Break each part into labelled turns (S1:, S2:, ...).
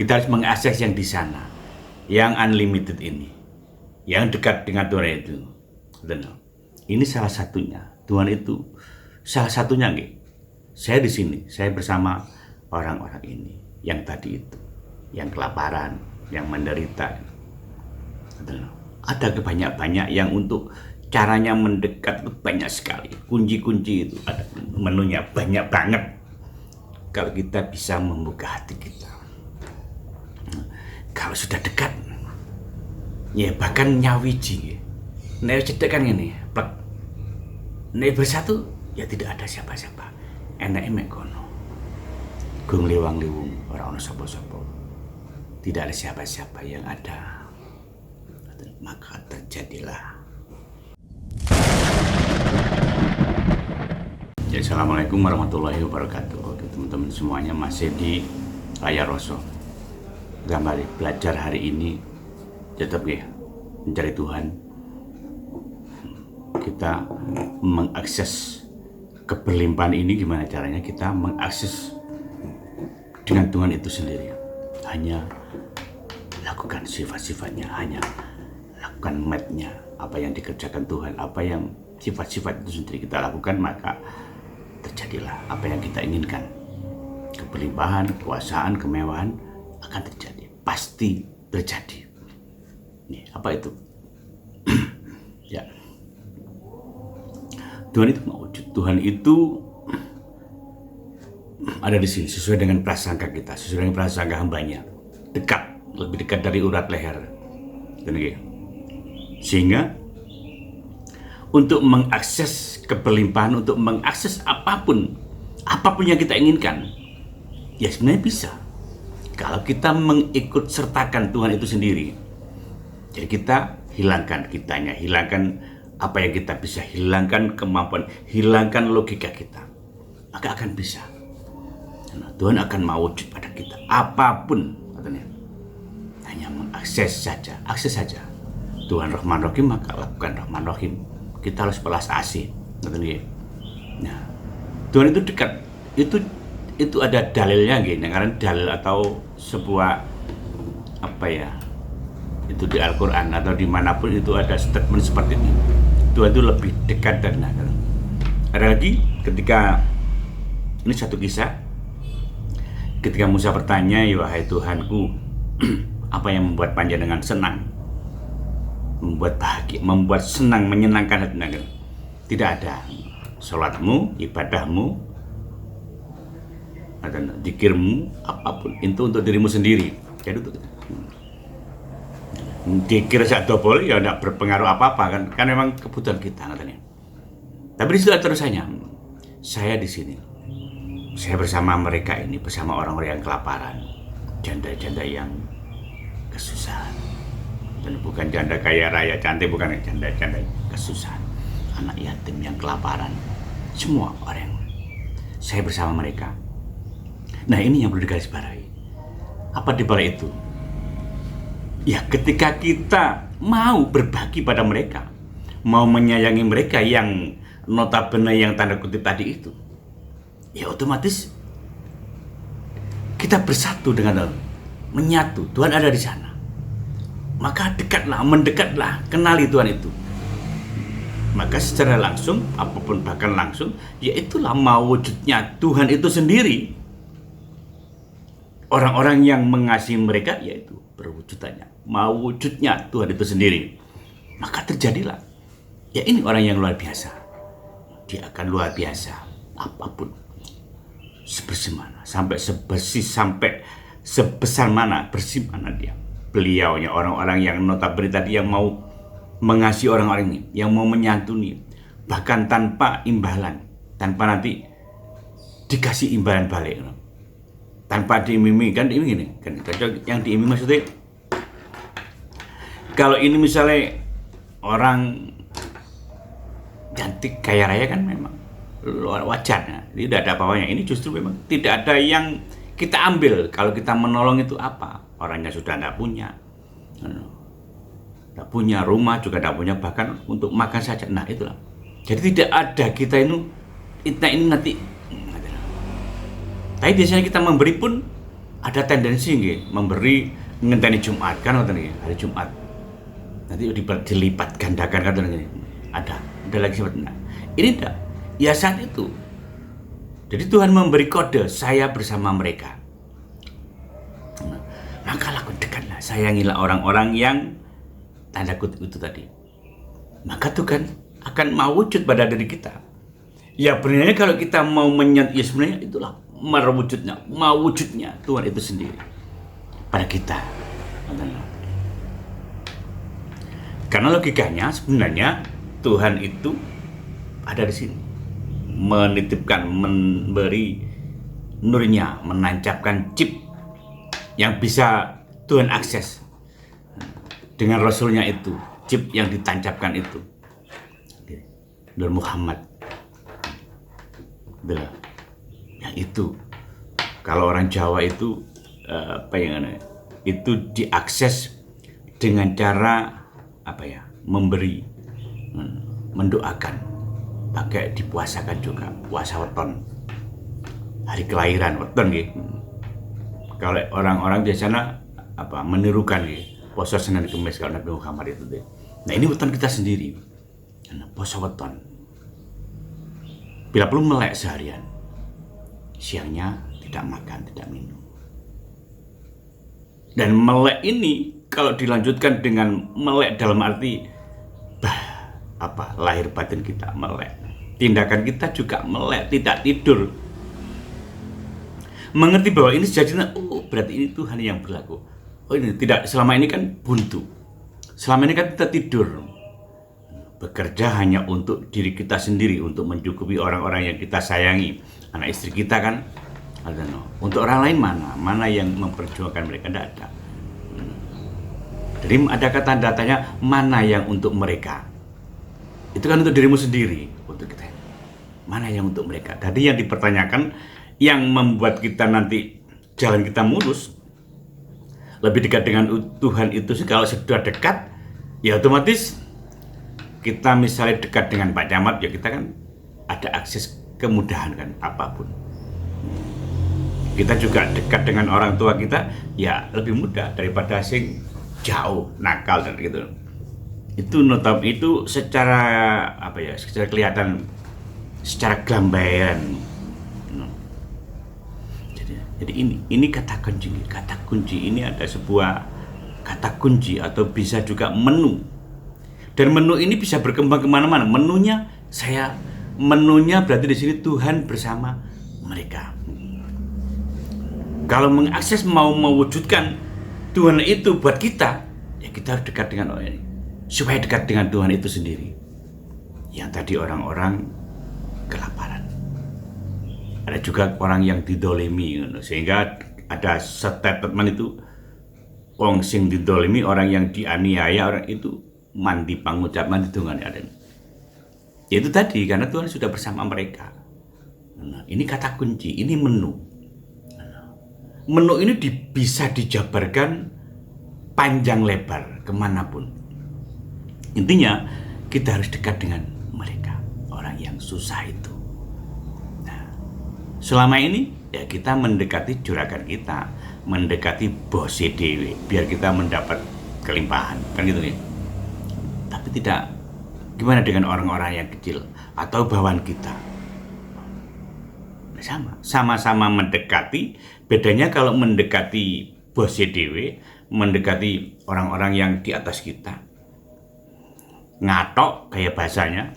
S1: Kita harus mengakses yang di sana, yang unlimited ini, yang dekat dengan Tuhan itu. Ini salah satunya. Tuhan itu salah satunya, nggih. Saya di sini, saya bersama orang-orang ini, yang tadi itu, yang kelaparan, yang menderita. Ada banyak yang untuk caranya mendekat itu banyak sekali. Kunci-kunci itu ada, menunya banyak banget. Kalau kita bisa membuka hati kita, kalau sudah dekat, ya bahkan nyawiji, nek cedek kan ini, plek, nek bersatu, ya tidak ada siapa-siapa. Enak emek kono, gung liwang-liwung, orang ono sopo-sopo, tidak ada siapa-siapa yang ada, maka terjadilah. Ya, Assalamualaikum warahmatullahi wabarakatuh. Oke, teman-teman semuanya masih di layar Roso. Kembali belajar hari ini tetap ya mencari Tuhan. Kita mengakses keberlimpahan ini, gimana caranya kita mengakses dengan Tuhan itu sendiri. Hanya lakukan sifat-sifatnya, hanya lakukan matnya, apa yang dikerjakan Tuhan, apa yang sifat-sifat itu sendiri kita lakukan, maka terjadilah apa yang kita inginkan. Keberlimpahan, kekuasaan, kemewahan akan terjadi, pasti terjadi. Nih, apa itu? Ya, Tuhan itu mewujud. Tuhan itu ada di sini sesuai dengan prasangka kita, sesuai dengan prasangka hambanya, dekat, lebih dekat dari urat leher. Sehingga untuk mengakses keberlimpahan, untuk mengakses apapun yang kita inginkan, ya sebenarnya bisa. Kalau kita mengikut sertakan Tuhan itu sendiri. Jadi kita hilangkan kitanya, hilangkan apa yang kita bisa, hilangkan kemampuan, hilangkan logika kita, maka akan bisa. Tuhan akan mewujud pada kita, apapun katanya. Hanya mengakses saja, akses saja. Tuhan Rahman Rahim, maka lakukan Rahman Rahim. Kita harus belas asih. Nah, Tuhan itu dekat. Itu ada dalilnya gini, karena dalil atau sebuah apa ya, itu di Al-Quran atau dimanapun itu ada statement seperti ini. Tuhan itu lebih dekat dan ada lagi ketika ini satu kisah, ketika Musa bertanya, ya wahai Tuhanku, apa yang membuat panjenengan senang, membuat bahagia, membuat senang, menyenangkan hati? Tidak ada. Sholatmu, ibadahmu, atau zikirmu, apapun itu untuk dirimu sendiri. Jadi itu zikir sak dobol ya tidak berpengaruh apa-apa kan memang kebutuhan kita katanya. Tapi di situ terusannya, saya di sini, saya bersama mereka ini, bersama orang-orang yang kelaparan, janda-janda yang kesusahan, dan bukan janda kaya raya cantik, bukan, janda-janda kesusahan, anak yatim yang kelaparan, semua orang. Saya bersama mereka. Nah, ini yang perlu digarisbawahi. Apa di balik itu? Ya, ketika kita mau berbagi pada mereka, mau menyayangi mereka yang notabene yang tanda kutip tadi itu, ya otomatis kita bersatu dengan Tuhan, menyatu. Tuhan ada di sana. Maka dekatlah, mendekatlah, kenali Tuhan itu. Maka secara langsung, apapun bahkan langsung, ya itulah mewujudnya Tuhan itu sendiri. Orang-orang yang mengasihi mereka, yaitu perwujudannya, mewujudnya Tuhan itu sendiri. Maka terjadilah. Ya ini orang yang luar biasa. Dia akan luar biasa, apapun. Sebersih mana, sampai sebersih, sampai sebesar mana, bersih mana dia. Beliaunya orang-orang yang notabene tadi yang mau mengasihi orang-orang ini, yang mau menyantuni, bahkan tanpa imbalan, tanpa nanti dikasih imbalan balik, tanpa diimimi. Kan ini gini, kan yang diimimi maksudnya, kalau ini misalnya orang cantik kaya raya kan memang wajar, jadi tidak ada apa-apanya. Ini justru memang tidak ada yang kita ambil. Kalau kita menolong itu apa? Orangnya sudah tidak punya rumah, juga tidak punya, bahkan untuk makan saja. Nah itulah. Jadi tidak ada kita ini nanti. Tapi biasanya kita memberi pun ada tendensi nggih memberi ngenteni Jumat kan ngoten nggih, hari Jumat. Nanti dilipat gandakan kan ngene. Ada lagi seperti nah. Ini enggak. Ya saat itu. Jadi Tuhan memberi kode, saya bersama mereka. Nah, maka lakukan dekatlah, sayangilah orang-orang yang tanda kutip itu tadi. Maka Tuhan akan mau wujud pada diri kita. Ya sebenarnya kalau kita mau ya sebenarnya itulah mau wujudnya Tuhan itu sendiri pada kita. Karena logikanya sebenarnya Tuhan itu ada di sini, menitipkan, memberi nurnya, menancapkan chip yang bisa Tuhan akses dengan Rasulnya itu, chip yang ditancapkan itu, Nur Muhammad. Belah. Yang itu, kalau orang Jawa itu itu diakses dengan cara memberi, mendoakan, pakai dipuasakan juga, puasa weton, hari kelahiran weton gitu. Kalau orang-orang biasanya menirukan gitu, puasa Senin Kemis kalau Nabi Muhammad itu deh. Nah ini weton kita sendiri, puasa weton. Bila perlu melek seharian, siangnya tidak makan, tidak minum. Dan melek ini kalau dilanjutkan dengan melek dalam arti lahir batin kita melek, tindakan kita juga melek, tidak tidur, mengerti bahwa ini sejatinya berarti ini Tuhan yang berlaku. Ini tidak, selama ini kan buntu, selama ini kan kita tidur, bekerja hanya untuk diri kita sendiri, untuk mencukupi orang-orang yang kita sayangi, anak istri kita kan. Untuk orang lain mana yang memperjuangkan mereka, tidak ada. Jadi ada kata datanya mana yang untuk mereka. Itu kan untuk dirimu sendiri, untuk kita. Mana yang untuk mereka. Jadi yang dipertanyakan, yang membuat kita nanti jalan kita mulus, lebih dekat dengan Tuhan itu sih. Kalau sudah dekat, ya otomatis kita misalnya dekat dengan Pak Camat, ya kita kan ada akses kemudahan kan, apapun. Kita juga dekat dengan orang tua kita, ya lebih mudah daripada asing jauh, nakal dan gitu. Itu secara secara kelihatan, secara gambaran. Jadi ini kata kunci ini ada sebuah kata kunci atau bisa juga menu. Dan menu ini bisa berkembang kemana-mana. Menunya berarti di sini Tuhan bersama mereka. Kalau mengakses, mau mewujudkan Tuhan itu buat kita, ya kita harus dekat dengan orang ini, supaya dekat dengan Tuhan itu sendiri. Yang tadi orang-orang kelaparan, ada juga orang yang didolimi, sehingga ada statement itu, wong sing didolimi, orang yang dianiaya, orang itu mandi pangucap, mandi Tuhan ada. Itu tadi karena Tuhan sudah bersama mereka. Ini kata kunci, ini menu. Menu ini bisa dijabarkan panjang lebar kemanapun. Intinya kita harus dekat dengan mereka, orang yang susah itu. Nah, selama ini ya kita mendekati juragan kita, mendekati bose dewe, biar kita mendapat kelimpahan, kan gitu nih. Tapi tidak, gimana dengan orang-orang yang kecil atau bawahan kita? Sama-sama mendekati. Bedanya kalau mendekati bos dewe, mendekati orang-orang yang di atas kita, ngatok gaya bahasanya,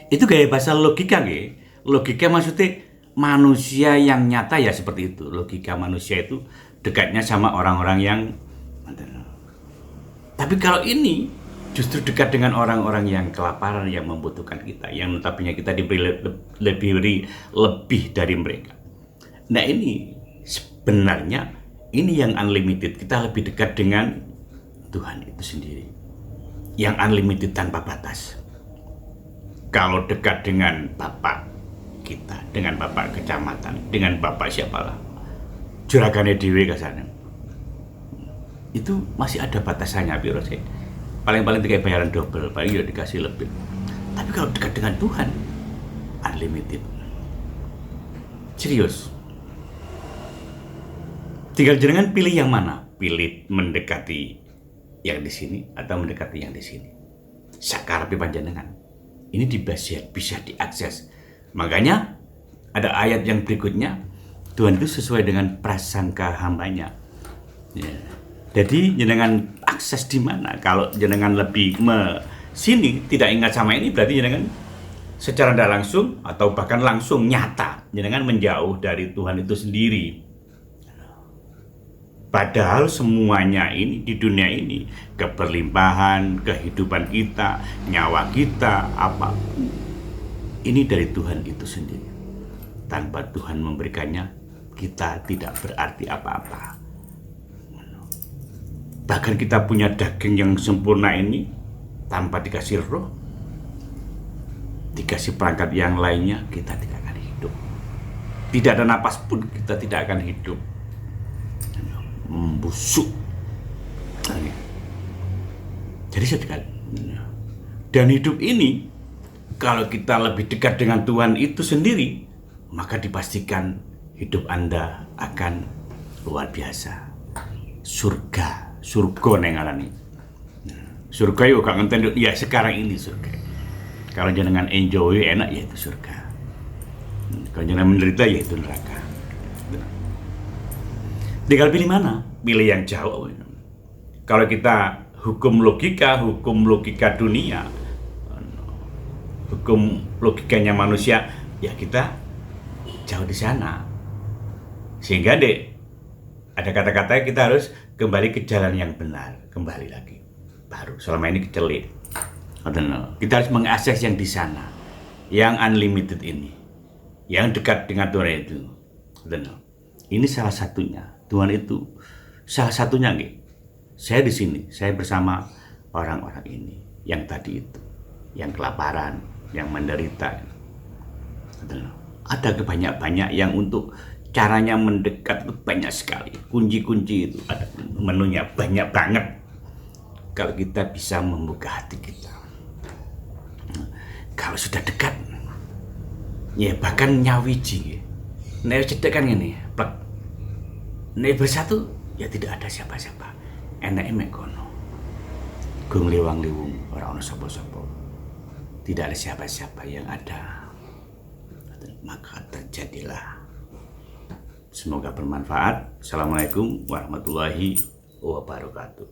S1: itu gaya bahasa logika nggih. Logika maksudnya manusia yang nyata ya seperti itu. Logika manusia itu dekatnya sama orang-orang yang, tapi kalau ini justru dekat dengan orang-orang yang kelaparan, yang membutuhkan kita, yang notabene kita diberi lebih dari mereka. Nah ini sebenarnya ini yang unlimited. Kita lebih dekat dengan Tuhan itu sendiri, yang unlimited tanpa batas. Kalau dekat dengan Bapak kita, dengan Bapak kecamatan, dengan Bapak siapalah, juragane dhewe kasarnya, itu masih ada batasannya, biro sih. Paling-paling kayak bayaran double, paling ya dikasih lebih. Tapi kalau dekat dengan Tuhan, unlimited. Serius. Tinggal jenengan pilih yang mana. Pilih mendekati yang di sini atau mendekati yang di sini. Sakarepe panjenengan. Ini bisa diakses. Makanya ada ayat yang berikutnya, Tuhan itu sesuai dengan prasangka hambanya. Ya. Jadi jenengan akses di mana? Kalau jenengan lebih sini tidak ingat sama ini, berarti jenengan secara tidak langsung atau bahkan langsung nyata jenengan menjauh dari Tuhan itu sendiri. Padahal semuanya ini di dunia ini, keberlimpahan, kehidupan kita, nyawa kita, apapun, ini dari Tuhan itu sendiri. Tanpa Tuhan memberikannya, kita tidak berarti apa-apa. Bahkan kita punya daging yang sempurna ini, tanpa dikasih roh, dikasih perangkat yang lainnya, kita tidak akan hidup. Tidak ada napas pun kita tidak akan hidup. Membusuk. Jadi sekali. Dan hidup ini, kalau kita lebih dekat dengan Tuhan itu sendiri, maka dipastikan hidup Anda akan luar biasa. Surga nengalani. Surga yuk gak ngenten ya sekarang ini surga. Kalau jangan enjoy enak ya itu surga. Kalau jangan menderita ya itu neraka. Tinggal pilih mana? Pilih yang jauh. Kalau kita hukum logika dunia, hukum logikanya manusia, ya kita jauh di sana. Sehingga ada kata-kata kita harus kembali ke jalan yang benar, kembali lagi. Baru selama ini kecelit. Kita harus mengakses yang di sana, yang unlimited ini, yang dekat dengan Tuhan itu. Ini salah satunya. Tuhan itu salah satunya nih. Saya di sini, saya bersama orang-orang ini, yang tadi itu, yang kelaparan, yang menderita. Ada banyak yang untuk caranya mendekat itu banyak sekali. Kunci-kunci itu ada menunya banyak banget. Kalau kita bisa membuka hati kita, kalau sudah dekat, ya bahkan nyawiji, nek cedek kan ini, plek. Nek bersatu, ya tidak ada siapa-siapa. Enak mek kono. Gung liwang-liwung, orang ono sapa-sapa. Tidak ada siapa-siapa yang ada. Maka terjadilah. Semoga bermanfaat. Assalamualaikum warahmatullahi wabarakatuh.